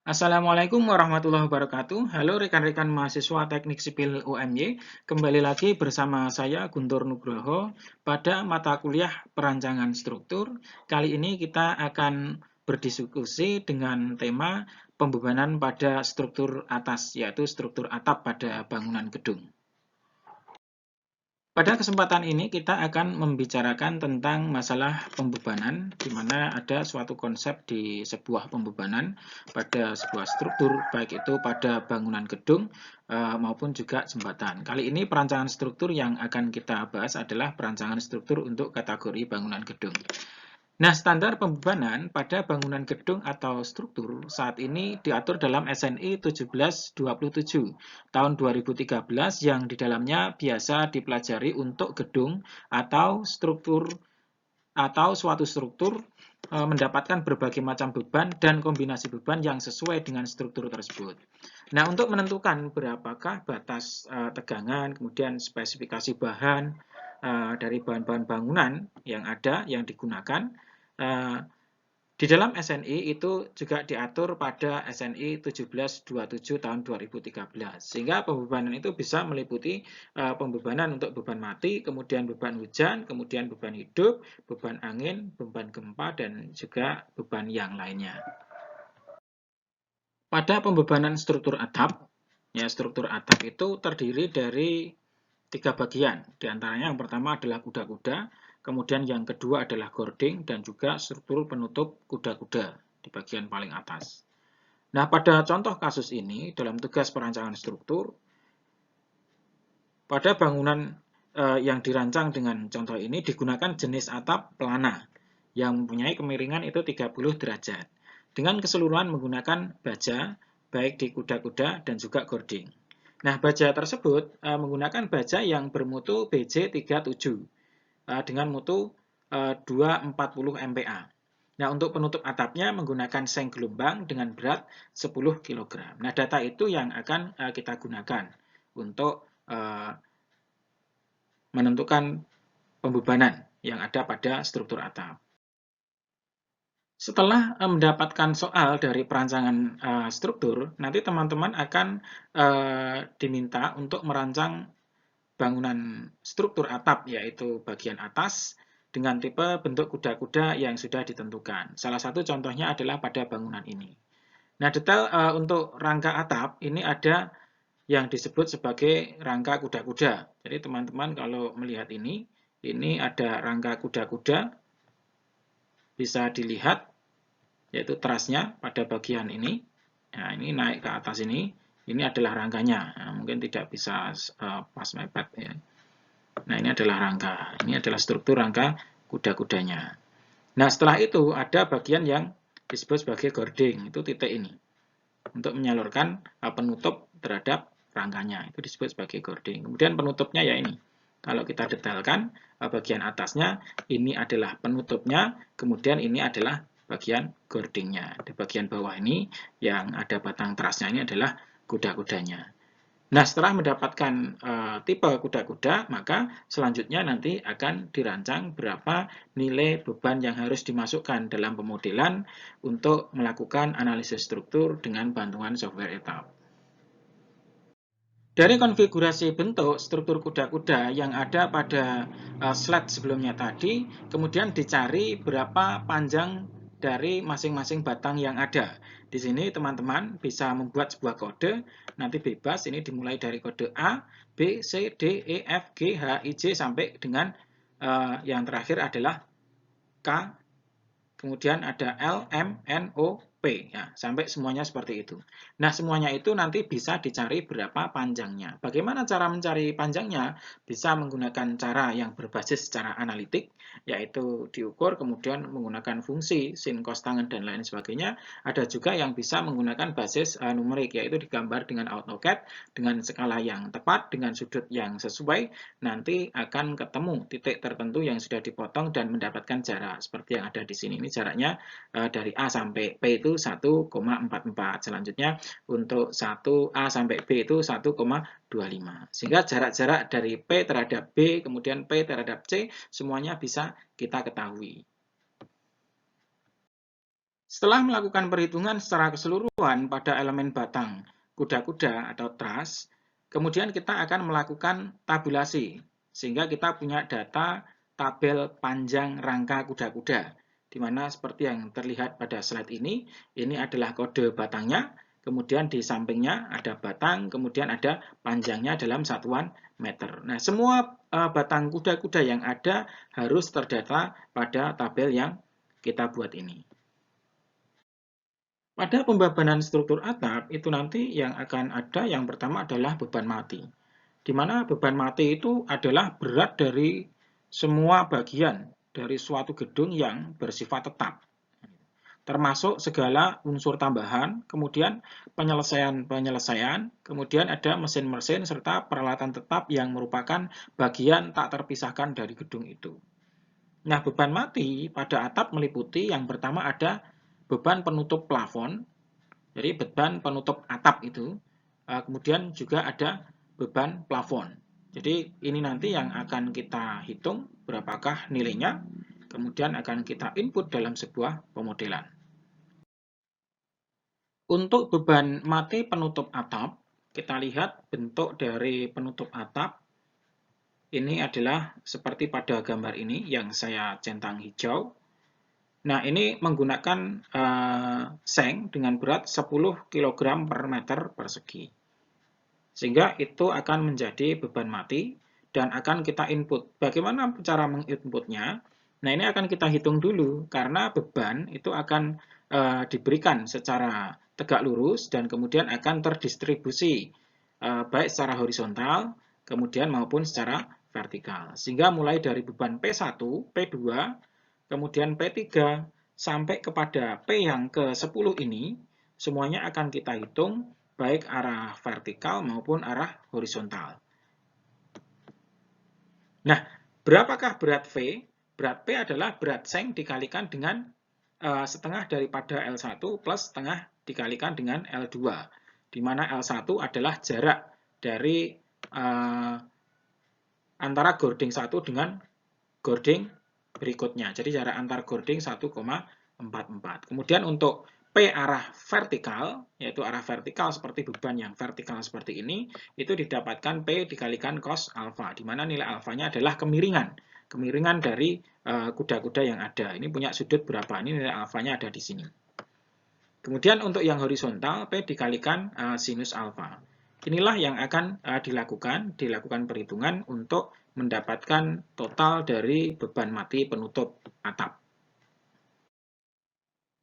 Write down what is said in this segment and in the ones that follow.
Assalamualaikum warahmatullahi wabarakatuh. Halo rekan-rekan mahasiswa Teknik Sipil UMY. Kembali lagi bersama saya Guntur Nugroho pada mata kuliah Perancangan Struktur. Kali ini kita akan berdiskusi dengan tema pembebanan pada struktur atas, yaitu struktur atap pada bangunan gedung. Pada kesempatan ini kita akan membicarakan tentang masalah pembebanan, di mana ada suatu konsep di sebuah pembebanan pada sebuah struktur, baik itu pada bangunan gedung maupun juga jembatan. Kali ini perancangan struktur yang akan kita bahas adalah perancangan struktur untuk kategori bangunan gedung. Nah, standar pembebanan pada bangunan gedung atau struktur saat ini diatur dalam SNI 1727 tahun 2013 yang di dalamnya biasa dipelajari untuk gedung atau struktur atau suatu struktur mendapatkan berbagai macam beban dan kombinasi beban yang sesuai dengan struktur tersebut. Nah, untuk menentukan berapakah batas tegangan, kemudian spesifikasi bahan dari bahan-bahan bangunan yang ada, yang digunakan, di dalam SNI itu juga diatur pada SNI 1727 tahun 2013. Sehingga pembebanan itu bisa meliputi pembebanan untuk beban mati, kemudian beban hujan, kemudian beban hidup, beban angin, beban gempa, dan juga beban yang lainnya. Pada pembebanan struktur atap, ya struktur atap itu terdiri dari 3 bagian. Di antaranya yang pertama adalah kuda-kuda, kemudian yang kedua adalah gording, dan juga struktur penutup kuda-kuda di bagian paling atas. Nah, pada contoh kasus ini, dalam tugas perancangan struktur, pada bangunan yang dirancang dengan contoh ini digunakan jenis atap pelana yang mempunyai kemiringan itu 30 derajat dengan keseluruhan menggunakan baja baik di kuda-kuda dan juga gording. Nah, baja tersebut menggunakan baja yang bermutu BJ37 dengan mutu 240 MPa. Nah, untuk penutup atapnya menggunakan seng gelombang dengan berat 10 kg. Nah, data itu yang akan kita gunakan untuk menentukan pembebanan yang ada pada struktur atap. Setelah mendapatkan soal dari perancangan struktur, nanti teman-teman akan diminta untuk merancang bangunan struktur atap, yaitu bagian atas, dengan tipe bentuk kuda-kuda yang sudah ditentukan. Salah satu contohnya adalah pada bangunan ini. Nah, detail untuk rangka atap, ini ada yang disebut sebagai rangka kuda-kuda. Jadi teman-teman kalau melihat ini ada rangka kuda-kuda, bisa dilihat yaitu trasnya pada bagian ini. Nah, ini naik ke atas ini adalah rangkanya. Nah, mungkin tidak bisa pas mepet ya. Nah, ini adalah rangka. Ini adalah struktur rangka kuda-kudanya. Nah, setelah itu ada bagian yang disebut sebagai gording, itu titik ini. Untuk menyalurkan penutup terhadap rangkanya, itu disebut sebagai gording. Kemudian penutupnya ya ini. Kalau kita detailkan, bagian atasnya ini adalah penutupnya, kemudian ini adalah bagian gordingnya. Di bagian bawah ini yang ada batang trasnya ini adalah kuda-kudanya. Nah, setelah mendapatkan tipe kuda-kuda, maka selanjutnya nanti akan dirancang berapa nilai beban yang harus dimasukkan dalam pemodelan untuk melakukan analisis struktur dengan bantuan software etap. Dari konfigurasi bentuk struktur kuda-kuda yang ada pada slide sebelumnya tadi, kemudian dicari berapa panjang dari masing-masing batang yang ada. Di sini teman-teman bisa membuat sebuah kode, nanti bebas, ini dimulai dari kode A, B, C, D, E, F, G, H, I, J, sampai dengan yang terakhir adalah K, kemudian ada L, M, N, O, P, ya, sampai semuanya seperti itu. Nah, semuanya itu nanti bisa dicari berapa panjangnya. Bagaimana cara mencari panjangnya? Bisa menggunakan cara yang berbasis secara analitik, yaitu diukur, kemudian menggunakan fungsi, sin, cos, tangen, dan lain sebagainya. Ada juga yang bisa menggunakan basis numerik, yaitu digambar dengan AutoCAD, dengan skala yang tepat, dengan sudut yang sesuai, nanti akan ketemu titik tertentu yang sudah dipotong dan mendapatkan jarak, seperti yang ada di sini. Ini jaraknya dari A sampai P itu 1,44. Selanjutnya untuk 1A sampai B itu 1,25. Sehingga jarak-jarak dari P terhadap B, kemudian P terhadap C, semuanya bisa kita ketahui. Setelah melakukan perhitungan secara keseluruhan pada elemen batang kuda-kuda atau truss, kemudian kita akan melakukan tabulasi, sehingga kita punya data tabel panjang rangka kuda-kuda, di mana seperti yang terlihat pada slide ini adalah kode batangnya, kemudian di sampingnya ada batang, kemudian ada panjangnya dalam satuan meter. Nah, semua batang kuda-kuda yang ada harus terdata pada tabel yang kita buat ini. Pada pembebanan struktur atap, itu nanti yang akan ada yang pertama adalah beban mati. Di mana beban mati itu adalah berat dari semua bagian dari suatu gedung yang bersifat tetap. Termasuk segala unsur tambahan, kemudian penyelesaian-penyelesaian, kemudian ada mesin-mesin serta peralatan tetap yang merupakan bagian tak terpisahkan dari gedung itu. Nah, beban mati pada atap meliputi yang pertama ada beban penutup plafon, jadi beban penutup atap itu, kemudian juga ada beban plafon. Jadi ini nanti yang akan kita hitung berapakah nilainya, kemudian akan kita input dalam sebuah pemodelan. Untuk beban mati penutup atap, kita lihat bentuk dari penutup atap. Ini adalah seperti pada gambar ini yang saya centang hijau. Nah, ini menggunakan seng dengan berat 10 kg per meter persegi. Sehingga itu akan menjadi beban mati dan akan kita input. Bagaimana cara menginputnya? Nah, ini akan kita hitung dulu karena beban itu akan diberikan secara tegak lurus dan kemudian akan terdistribusi baik secara horizontal kemudian maupun secara vertikal. Sehingga mulai dari beban P1, P2, kemudian P3 sampai kepada P yang ke-10 ini, semuanya akan kita hitung baik arah vertikal maupun arah horizontal. Nah, berapakah berat V? Berat P adalah berat seng dikalikan dengan setengah daripada L1 plus setengah dikalikan dengan L2, di mana L1 adalah jarak dari antara gording 1 dengan gording berikutnya. Jadi jarak antar gording 1,44. Kemudian untuk P arah vertikal, yaitu arah vertikal seperti beban yang vertikal seperti ini, itu didapatkan P dikalikan cos alfa, di mana nilai alfanya adalah kemiringan. Kemiringan dari kuda-kuda yang ada. Ini punya sudut berapa? Ini nilai alfanya ada di sini. Kemudian untuk yang horizontal, P dikalikan sinus alfa. Inilah yang akan dilakukan perhitungan untuk mendapatkan total dari beban mati penutup atap.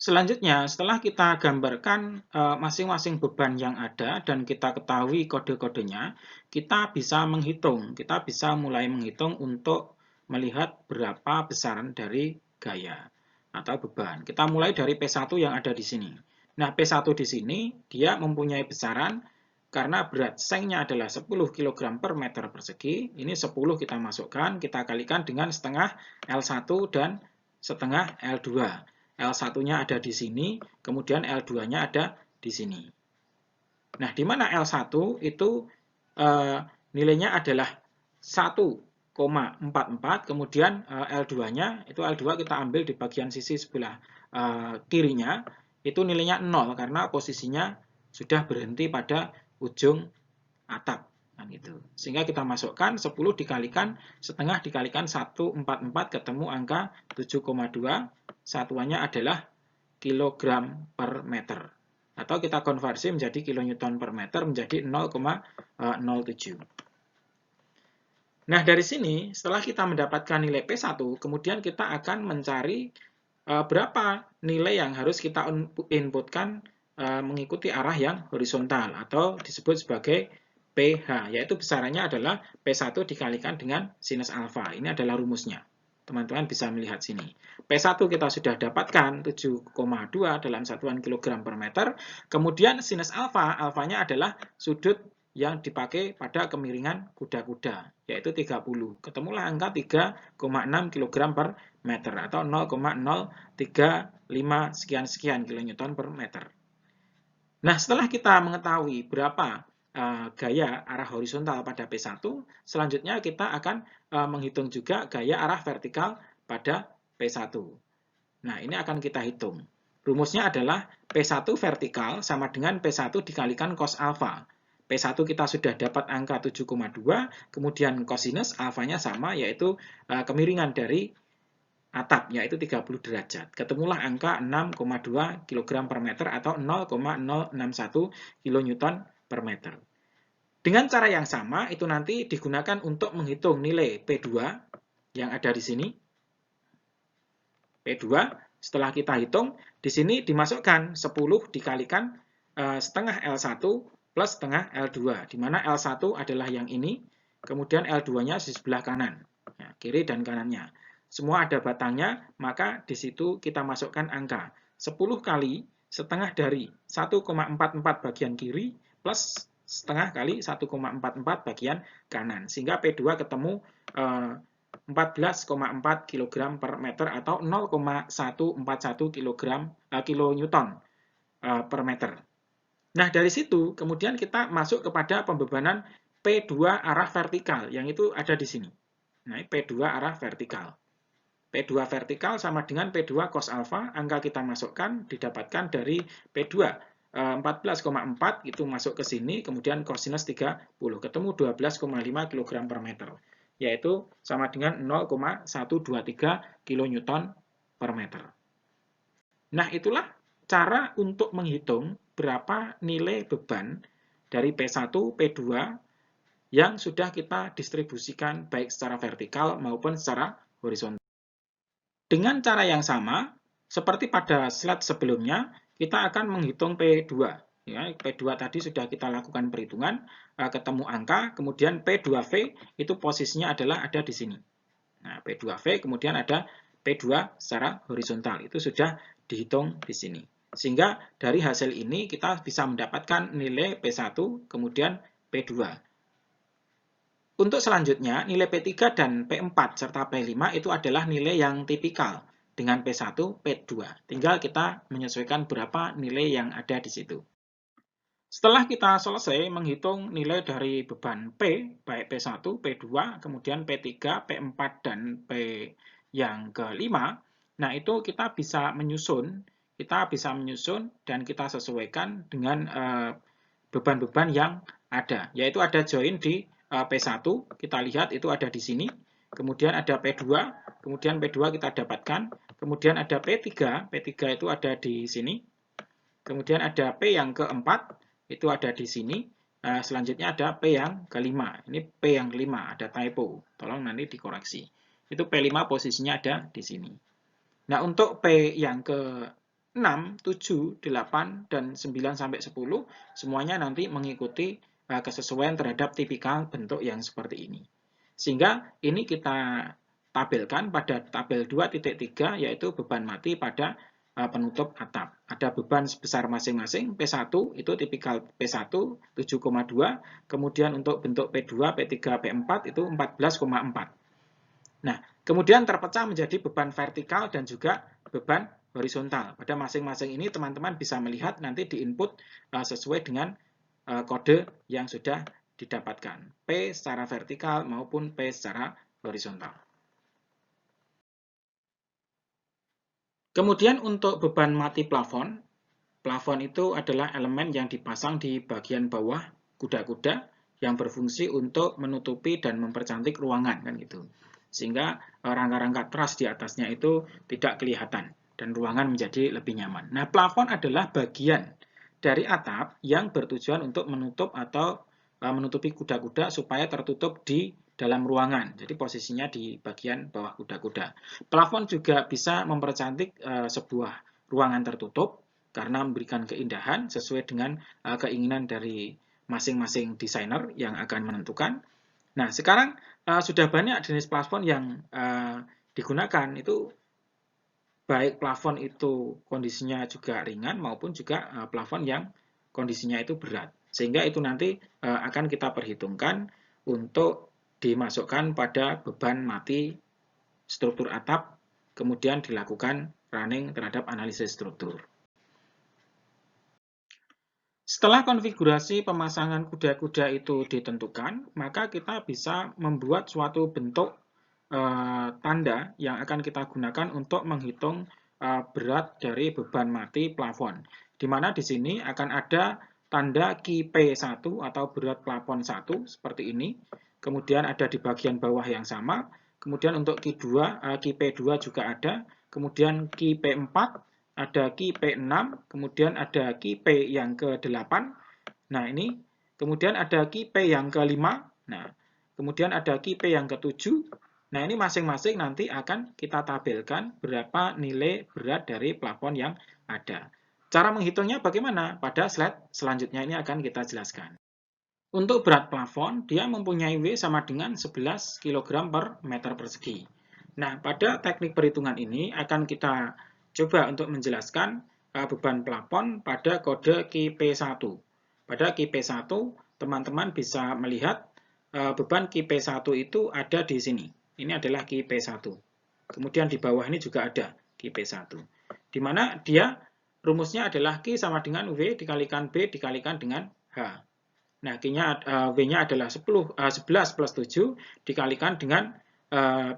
Selanjutnya, setelah kita gambarkan masing-masing beban yang ada dan kita ketahui kode-kodenya, kita bisa menghitung, kita bisa mulai menghitung untuk melihat berapa besaran dari gaya atau beban. Kita mulai dari P1 yang ada di sini. Nah, P1 di sini, dia mempunyai besaran karena berat sengnya adalah 10 kg per meter persegi, ini 10 kita masukkan, kita kalikan dengan setengah L1 dan setengah L2. L1-nya ada di sini, kemudian L2-nya ada di sini. Nah, di mana L1 itu nilainya adalah 1,44, kemudian L2-nya, itu L2 kita ambil di bagian sisi sebelah kirinya, itu nilainya 0 karena posisinya sudah berhenti pada ujung atap. Gitu. Sehingga kita masukkan 10 dikalikan setengah dikalikan 144 ketemu angka 7,2, satuannya adalah kilogram per meter. Atau kita konversi menjadi kilonewton per meter menjadi 0,07. Nah, dari sini setelah kita mendapatkan nilai P1, kemudian kita akan mencari berapa nilai yang harus kita inputkan mengikuti arah yang horizontal atau disebut sebagai PH, yaitu besarannya adalah P1 dikalikan dengan sinus alfa. Ini adalah rumusnya. Teman-teman bisa melihat sini. P1 kita sudah dapatkan 7,2 dalam satuan kilogram per meter. Kemudian sinus alfa, alfanya adalah sudut yang dipakai pada kemiringan kuda-kuda, yaitu 30. Ketemulah angka 3,6 kg per meter atau 0,035 sekian-sekian kilonewton per meter. Nah, setelah kita mengetahui berapa gaya arah horizontal pada P1, selanjutnya kita akan menghitung juga gaya arah vertikal pada P1. Nah, ini akan kita hitung. Rumusnya adalah P1 vertikal sama dengan P1 dikalikan cos alfa. P1 kita sudah dapat angka 7,2, kemudian kosinus alfanya sama, yaitu kemiringan dari atap, yaitu 30 derajat. Ketemulah angka 6,2 kg per meter atau 0,061 kN per meter. Dengan cara yang sama, itu nanti digunakan untuk menghitung nilai P2 yang ada di sini. P2, setelah kita hitung, di sini dimasukkan 10 dikalikan setengah L1 plus setengah L2, di mana L1 adalah yang ini, kemudian L2-nya di sebelah kanan, ya, kiri dan kanannya. Semua ada batangnya, maka di situ kita masukkan angka 10 kali setengah dari 1,44 bagian kiri plus setengah kali 1,44 bagian kanan, sehingga P2 ketemu 14,4 kg per meter atau 0,141 kilonewton per meter. Nah, dari situ kemudian kita masuk kepada pembebanan P2 arah vertikal, yang itu ada di sini. Nah, P2 arah vertikal. P2 vertikal sama dengan P2 cos alfa, angka kita masukkan, didapatkan dari P2 14,4 itu masuk ke sini, kemudian kosinus 30, ketemu 12,5 kg per meter, yaitu sama dengan 0,123 kN per meter. Nah, itulah cara untuk menghitung berapa nilai beban dari P1, P2 yang sudah kita distribusikan baik secara vertikal maupun secara horizontal. Dengan cara yang sama, seperti pada slide sebelumnya, kita akan menghitung P2. Ya, P2 tadi sudah kita lakukan perhitungan, ketemu angka, kemudian P2V itu posisinya adalah ada di sini. Nah, P2V kemudian ada P2 secara horizontal, itu sudah dihitung di sini. Sehingga dari hasil ini kita bisa mendapatkan nilai P1, kemudian P2. Untuk selanjutnya, nilai P3 dan P4 serta P5 itu adalah nilai yang tipikal dengan P1, P2. Tinggal kita menyesuaikan berapa nilai yang ada di situ. Setelah kita selesai menghitung nilai dari beban P, baik P1, P2, kemudian P3, P4, dan P yang kelima, nah itu kita bisa menyusun dan kita sesuaikan dengan beban-beban yang ada, yaitu ada join di P1, kita lihat itu ada di sini, kemudian ada P2, kemudian P2 kita dapatkan, kemudian ada P3 itu ada di sini, kemudian ada P yang keempat, itu ada di sini, selanjutnya ada P yang kelima, ini P yang kelima, ada typo, tolong nanti dikoreksi, itu P5 posisinya ada di sini. Nah, untuk P yang ke 6, 7, 8, dan 9 sampai 10 semuanya nanti mengikuti kesesuaian terhadap tipikal bentuk yang seperti ini. Sehingga ini kita tabelkan pada tabel 2.3 yaitu beban mati pada penutup atap. Ada beban sebesar masing-masing, P1 itu tipikal P1 7,2, kemudian untuk bentuk P2, P3, P4 itu 14,4. Nah, kemudian terpecah menjadi beban vertikal dan juga beban horizontal. Pada masing-masing ini teman-teman bisa melihat nanti di input sesuai dengan kode yang sudah didapatkan. P secara vertikal maupun P secara horizontal. Kemudian untuk beban mati plafon, plafon itu adalah elemen yang dipasang di bagian bawah kuda-kuda yang berfungsi untuk menutupi dan mempercantik ruangan kan gitu. Sehingga rangka-rangka truss di atasnya itu tidak kelihatan dan ruangan menjadi lebih nyaman. Nah, plafon adalah bagian dari atap yang bertujuan untuk menutup atau menutupi kuda-kuda supaya tertutup di dalam ruangan. Jadi posisinya di bagian bawah kuda-kuda. Plafon juga bisa mempercantik sebuah ruangan tertutup karena memberikan keindahan sesuai dengan keinginan dari masing-masing desainer yang akan menentukan. Nah, sekarang sudah banyak jenis plafon yang digunakan, itu baik plafon itu kondisinya juga ringan maupun juga plafon yang kondisinya itu berat. Sehingga itu nanti akan kita perhitungkan untuk dimasukkan pada beban mati struktur atap, kemudian dilakukan running terhadap analisis struktur. Setelah konfigurasi pemasangan kuda-kuda itu ditentukan, maka kita bisa membuat suatu bentuk tanda yang akan kita gunakan untuk menghitung berat dari beban mati plafon. Di mana di sini akan ada tanda Q-P1 atau berat plafon 1 seperti ini. Kemudian ada di bagian bawah yang sama. Kemudian untuk Q-P2 juga ada. Kemudian Q-P4, ada Q-P6, kemudian ada Q-P yang ke-8. Nah, ini kemudian ada Q-P yang ke-5. Nah, kemudian ada Q-P yang ke-7. Nah, ini masing-masing nanti akan kita tabelkan berapa nilai berat dari plafon yang ada. Cara menghitungnya bagaimana? Pada slide selanjutnya ini akan kita jelaskan. Untuk berat plafon, dia mempunyai W sama dengan 11 kg per meter persegi. Nah, pada teknik perhitungan ini akan kita coba untuk menjelaskan beban plafon pada kode Q-P1. Pada Q-P1, teman-teman bisa melihat beban Q-P1 itu ada di sini. Ini adalah Q-P1. Kemudian di bawah ini juga ada Q-P1. Di mana dia rumusnya adalah Q sama dengan W dikalikan B dikalikan dengan H. Nah, W-nya adalah 11 plus 7 dikalikan dengan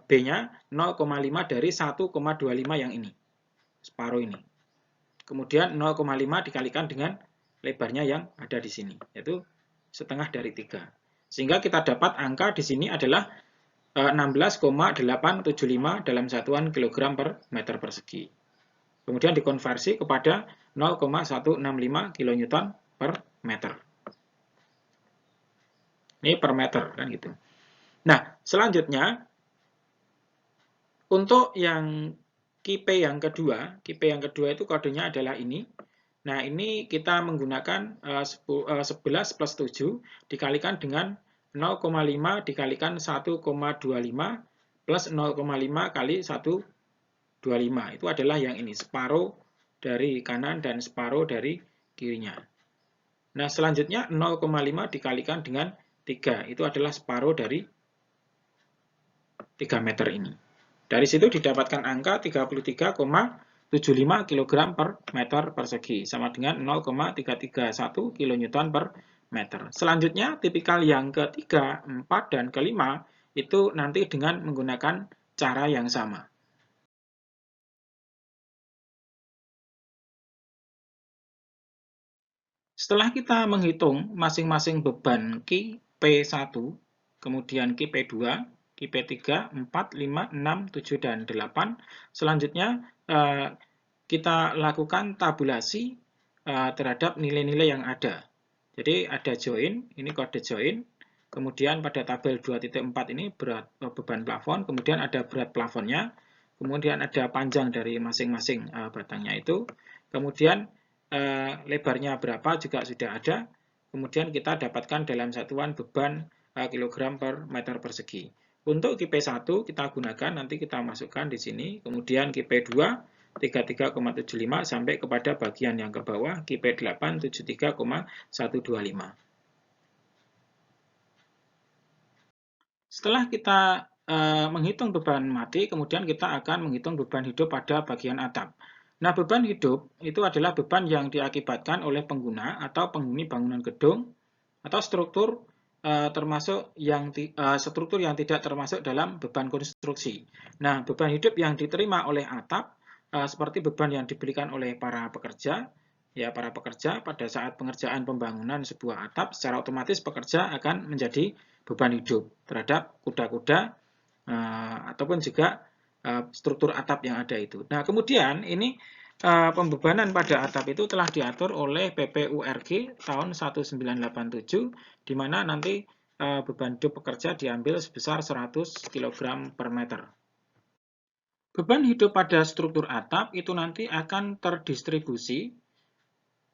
B-nya 0,5 dari 1,25 yang ini. Separuh ini. Kemudian 0,5 dikalikan dengan lebarnya yang ada di sini, yaitu setengah dari 3. Sehingga kita dapat angka di sini adalah 16,875 dalam satuan kilogram per meter persegi. Kemudian dikonversi kepada 0,165 kilonewton per meter. Ini per meter kan gitu. Nah, selanjutnya untuk yang Q-P yang kedua itu kodenya adalah ini. Nah, ini kita menggunakan 11 plus 7 dikalikan dengan 0,5 dikalikan 1,25 plus 0,5 kali 1,25. Itu adalah yang ini, separuh dari kanan dan separuh dari kirinya. Nah, selanjutnya 0,5 dikalikan dengan 3, itu adalah separuh dari 3 meter ini. Dari situ didapatkan angka 33,75 kg per meter persegi, sama dengan 0,331 kN per meter. Selanjutnya, tipikal yang ketiga, 4, dan kelima, itu nanti dengan menggunakan cara yang sama. Setelah kita menghitung masing-masing beban Q-P1, kemudian Q-P2, Q-P3, 4, 5, 6, 7, dan 8, selanjutnya kita lakukan tabulasi terhadap nilai-nilai yang ada. Jadi ada join, ini kode join, kemudian pada tabel 2.4 ini beban plafon, kemudian ada berat plafonnya, kemudian ada panjang dari masing-masing batangnya itu, kemudian lebarnya berapa juga sudah ada, kemudian kita dapatkan dalam satuan beban kilogram per meter persegi. Untuk Q-P1 kita gunakan, nanti kita masukkan di sini, kemudian Q-P2 33,75 sampai kepada bagian yang ke bawah, Q-P8 73,125. Setelah kita menghitung beban mati, kemudian kita akan menghitung beban hidup pada bagian atap. Nah, beban hidup itu adalah beban yang diakibatkan oleh pengguna atau penghuni bangunan gedung atau struktur termasuk struktur yang tidak termasuk dalam beban konstruksi. Nah, beban hidup yang diterima oleh atap seperti beban yang diberikan oleh para pekerja. Ya, para pekerja pada saat pengerjaan pembangunan sebuah atap, secara otomatis pekerja akan menjadi beban hidup terhadap kuda-kuda ataupun juga struktur atap yang ada itu. Nah, kemudian ini pembebanan pada atap itu telah diatur oleh PPURG tahun 1987, di mana nanti beban hidup pekerja diambil sebesar 100 kg per meter. Beban hidup pada struktur atap itu nanti akan terdistribusi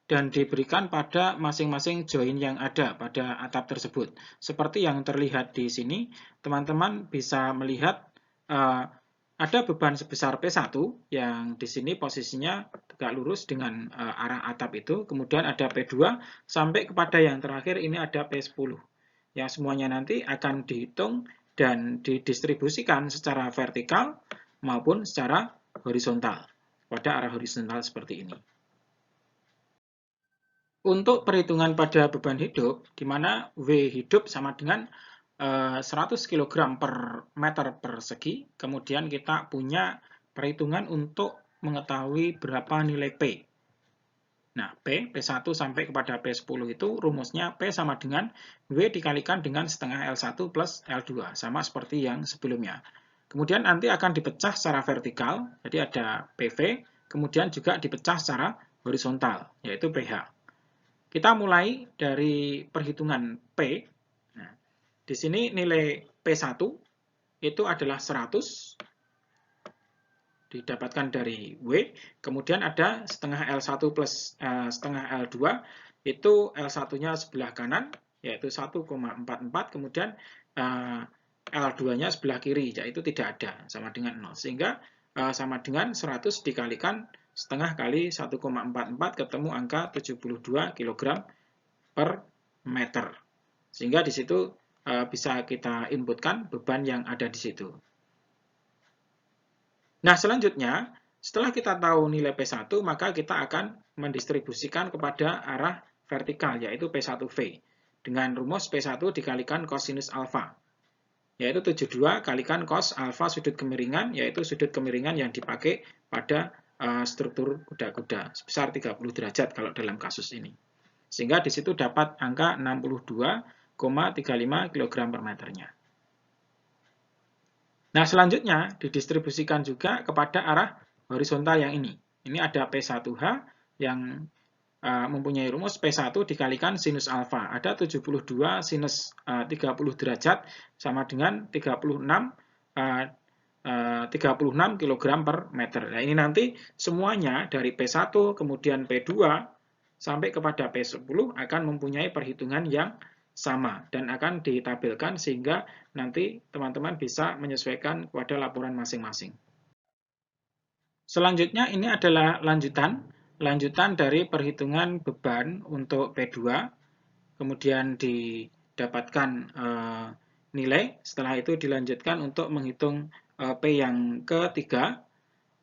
dan diberikan pada masing-masing join yang ada pada atap tersebut. Seperti yang terlihat di sini, teman-teman bisa melihat ada beban sebesar P1 yang di sini posisinya tegak lurus dengan arah atap itu. Kemudian ada P2 sampai kepada yang terakhir ini ada P10. Yang semuanya nanti akan dihitung dan didistribusikan secara vertikal maupun secara horizontal pada arah horizontal seperti ini. Untuk perhitungan pada beban hidup, di mana W hidup sama dengan 100 kg per meter persegi, kemudian kita punya perhitungan untuk mengetahui berapa nilai P. Nah, P1 sampai kepada P10 itu rumusnya P sama dengan W dikalikan dengan setengah L1 plus L2, sama seperti yang sebelumnya. Kemudian nanti akan dipecah secara vertikal, jadi ada PV, kemudian juga dipecah secara horizontal, yaitu PH. Kita mulai dari perhitungan P. Nah, di sini nilai P1 itu adalah 100, didapatkan dari W, kemudian ada setengah L1 plus setengah L2, itu L1-nya sebelah kanan, yaitu 1,44, kemudian L2-nya sebelah kiri, yaitu tidak ada, sama dengan 0. Sehingga sama dengan 100 dikalikan setengah kali 1,44, ketemu angka 72 kg per meter. Sehingga di situ bisa kita inputkan beban yang ada di situ. Nah, selanjutnya, setelah kita tahu nilai P1, maka kita akan mendistribusikan kepada arah vertikal, yaitu P1V. Dengan rumus P1 dikalikan kosinus alfa, yaitu 72 kalikan cos alfa sudut kemiringan, yaitu sudut kemiringan yang dipakai pada struktur kuda-kuda, sebesar 30 derajat kalau dalam kasus ini. Sehingga di situ dapat angka 62,35 kg per meternya. Nah, selanjutnya didistribusikan juga kepada arah horizontal yang ini. Ini ada P1H yang mempunyai rumus P1 dikalikan sinus alfa. Ada 72 sinus 30 derajat sama dengan 36 kg per meter. Nah, ini nanti semuanya dari P1 kemudian P2 sampai kepada P10 akan mempunyai perhitungan yang sama dan akan ditampilkan sehingga nanti teman-teman bisa menyesuaikan pada laporan masing-masing. Selanjutnya ini adalah lanjutan dari perhitungan beban untuk P2, kemudian didapatkan nilai, setelah itu dilanjutkan untuk menghitung P yang ketiga,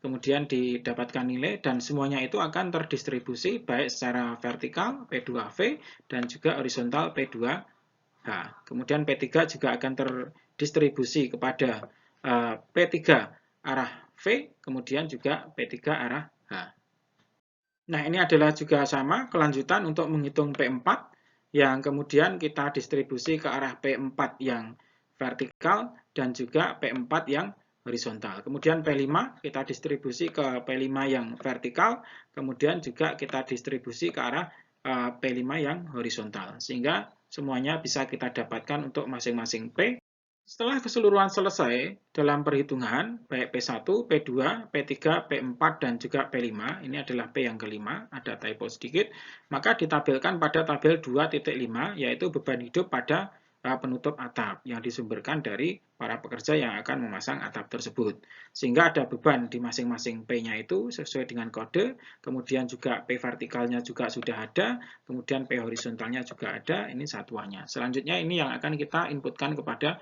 kemudian didapatkan nilai, dan semuanya itu akan terdistribusi baik secara vertikal P2V dan juga horizontal P2H. Kemudian P3 juga akan terdistribusi kepada P3 arah V, kemudian juga P3 arah H. Nah, ini adalah juga sama kelanjutan untuk menghitung P4, yang kemudian kita distribusi ke arah P4 yang vertikal dan juga P4 yang horizontal. Kemudian P5 kita distribusi ke P5 yang vertikal, kemudian juga kita distribusi ke arah P5 yang horizontal. Sehingga semuanya bisa kita dapatkan untuk masing-masing P. Setelah keseluruhan selesai dalam perhitungan, baik P1, P2, P3, P4, dan juga P5, ini adalah P yang kelima, ada typo sedikit, maka ditampilkan pada tabel 2.5, yaitu beban hidup pada penutup atap yang disumberkan dari para pekerja yang akan memasang atap tersebut. Sehingga ada beban di masing-masing P-nya itu sesuai dengan kode, kemudian juga P vertikalnya juga sudah ada, kemudian P horizontalnya juga ada, ini satuannya. Selanjutnya ini yang akan kita inputkan kepada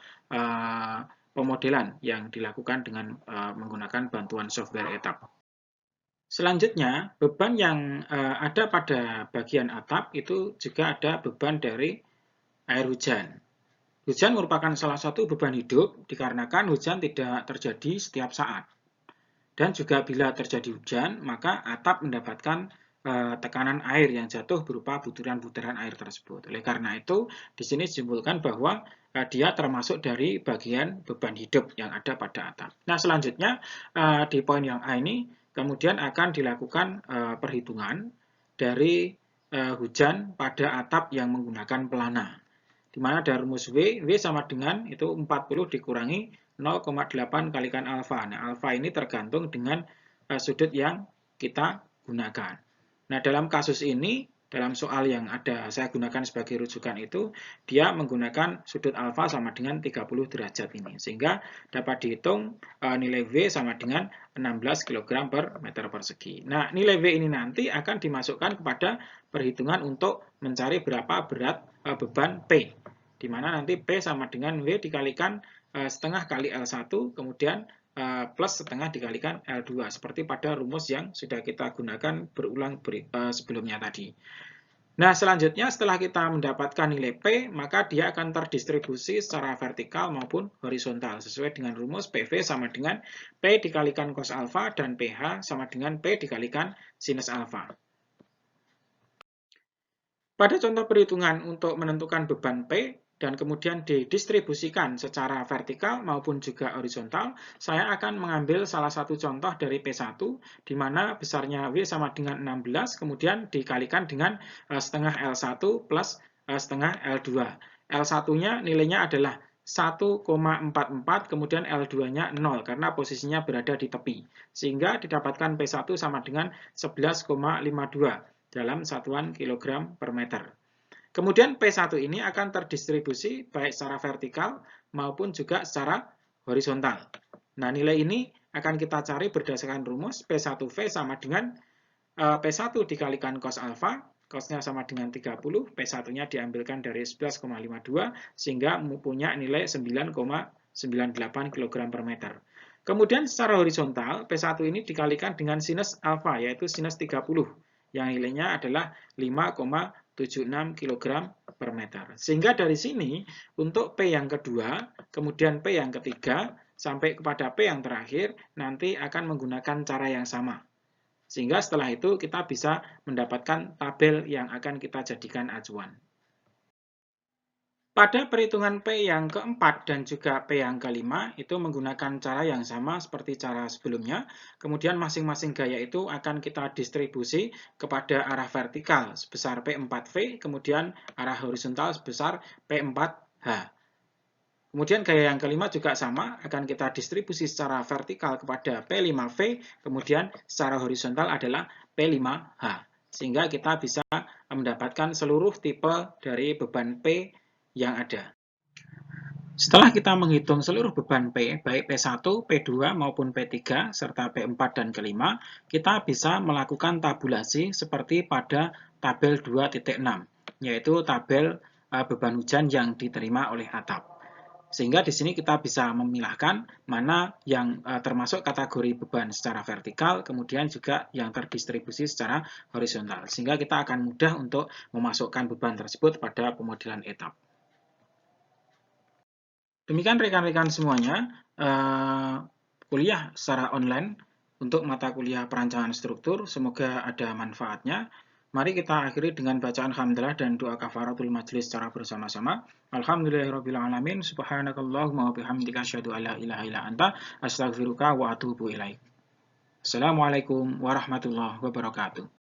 pemodelan yang dilakukan dengan menggunakan bantuan software etap. Selanjutnya, beban yang ada pada bagian atap itu juga ada beban dari air hujan. Hujan merupakan salah satu beban hidup dikarenakan hujan tidak terjadi setiap saat. Dan juga bila terjadi hujan, maka atap mendapatkan tekanan air yang jatuh berupa butiran-butiran air tersebut. Oleh karena itu, di sini disimpulkan bahwa dia termasuk dari bagian beban hidup yang ada pada atap. Nah, selanjutnya di poin yang A ini kemudian akan dilakukan perhitungan dari hujan pada atap yang menggunakan pelana. Di mana ada rumus W sama dengan itu 40 dikurangi 0,8 kalikan alfa. Nah, alfa ini tergantung dengan sudut yang kita gunakan. Nah, dalam kasus ini, dalam soal yang saya gunakan sebagai rujukan itu, dia menggunakan sudut alfa sama dengan 30 derajat ini. Sehingga dapat dihitung nilai W sama dengan 16 kg per meter persegi. Nah, nilai W ini nanti akan dimasukkan kepada perhitungan untuk mencari berapa berat beban P. Di mana nanti P sama dengan W dikalikan setengah kali L1, kemudian plus setengah dikalikan L2, seperti pada rumus yang sudah kita gunakan berulang sebelumnya tadi. Nah, selanjutnya setelah kita mendapatkan nilai P, maka dia akan terdistribusi secara vertikal maupun horizontal sesuai dengan rumus PV sama dengan P dikalikan cos alfa dan PH sama dengan P dikalikan sinus alfa. Pada contoh perhitungan untuk menentukan beban P dan kemudian didistribusikan secara vertikal maupun juga horizontal, saya akan mengambil salah satu contoh dari P1, di mana besarnya W sama dengan 16, kemudian dikalikan dengan setengah L1 plus setengah L2. L1-nya nilainya adalah 1,44, kemudian L2-nya 0, karena posisinya berada di tepi. Sehingga didapatkan P1 sama dengan 11,52 dalam satuan kilogram per meter. Kemudian P1 ini akan terdistribusi baik secara vertikal maupun juga secara horizontal. Nah, nilai ini akan kita cari berdasarkan rumus P1V sama dengan P1 dikalikan cos alfa, cosnya sama dengan 30, P1-nya diambilkan dari 11,52, sehingga punya nilai 9,98 kg per meter. Kemudian secara horizontal, P1 ini dikalikan dengan sinus alfa, yaitu sinus 30, yang nilainya adalah 5,76 kg per meter. Sehingga dari sini, untuk P yang kedua, kemudian P yang ketiga, sampai kepada P yang terakhir, nanti akan menggunakan cara yang sama. Sehingga setelah itu kita bisa mendapatkan tabel yang akan kita jadikan acuan. Pada perhitungan P yang keempat dan juga P yang kelima itu menggunakan cara yang sama seperti cara sebelumnya. Kemudian masing-masing gaya itu akan kita distribusi kepada arah vertikal sebesar P4V, kemudian arah horizontal sebesar P4H. Kemudian gaya yang kelima juga sama, akan kita distribusi secara vertikal kepada P5V, kemudian secara horizontal adalah P5H. Sehingga kita bisa mendapatkan seluruh tipe dari beban P yang ada. Setelah kita menghitung seluruh beban P, baik P1, P2 maupun P3, serta P4 dan kelima, kita bisa melakukan tabulasi seperti pada tabel 2.6, yaitu tabel beban hujan yang diterima oleh atap. Sehingga di sini kita bisa memilahkan mana yang termasuk kategori beban secara vertikal, kemudian juga yang terdistribusi secara horizontal. Sehingga kita akan mudah untuk memasukkan beban tersebut pada pemodelan etap. Demikian rekan-rekan semuanya, kuliah secara online untuk mata kuliah perancangan struktur. Semoga ada manfaatnya. Mari kita akhiri dengan bacaan hamdalah dan doa kafaratul majelis secara bersama-sama. Alhamdulillahirrabbilalamin. Subhanakallahumma wa bihamdika asyhadu an la ilaha illa anta astaghfiruka wa atubu ilaik. Assalamualaikum warahmatullahi wabarakatuh.